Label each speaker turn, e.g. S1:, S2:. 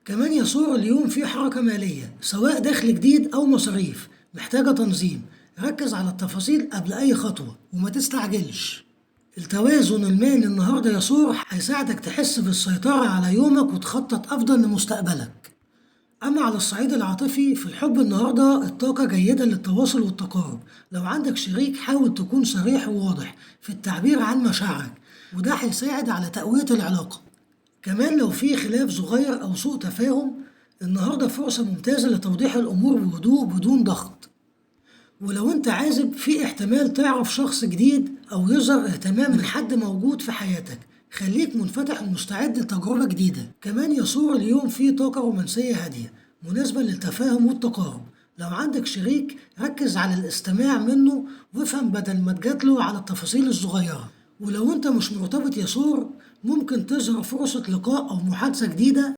S1: كمان يا سور اليوم في حركة مالية سواء دخل جديد أو مصاريف محتاجة تنظيم. ركز على التفاصيل قبل أي خطوة وما تستعجلش. التوازن المالي النهاردة يا سور هيساعدك تحس بالسيطرة على يومك وتخطط أفضل لمستقبلك. أما على الصعيد العاطفي في الحب النهاردة الطاقة جيدة للتواصل والتقارب. لو عندك شريك حاول تكون صريح وواضح في التعبير عن مشاعرك وده هيساعد على تقوية العلاقة. كمان لو في خلاف صغير أو سوء تفاهم النهاردة فرصة ممتازة لتوضيح الأمور بهدوء بدون ضغط. ولو أنت عازب في احتمال تعرف شخص جديد أو يظهر اهتمام من حد موجود في حياتك. خليك منفتح ومستعد لتجربة جديدة. كمان يسور اليوم فيه طاقة رومانسية هادية مناسبة للتفاهم والتقارب. لو عندك شريك ركز على الاستماع منه وافهم بدل ما تجادله على التفاصيل الصغيرة. ولو انت مش مرتبط يسور ممكن تظهر فرصة لقاء أو محادثة جديدة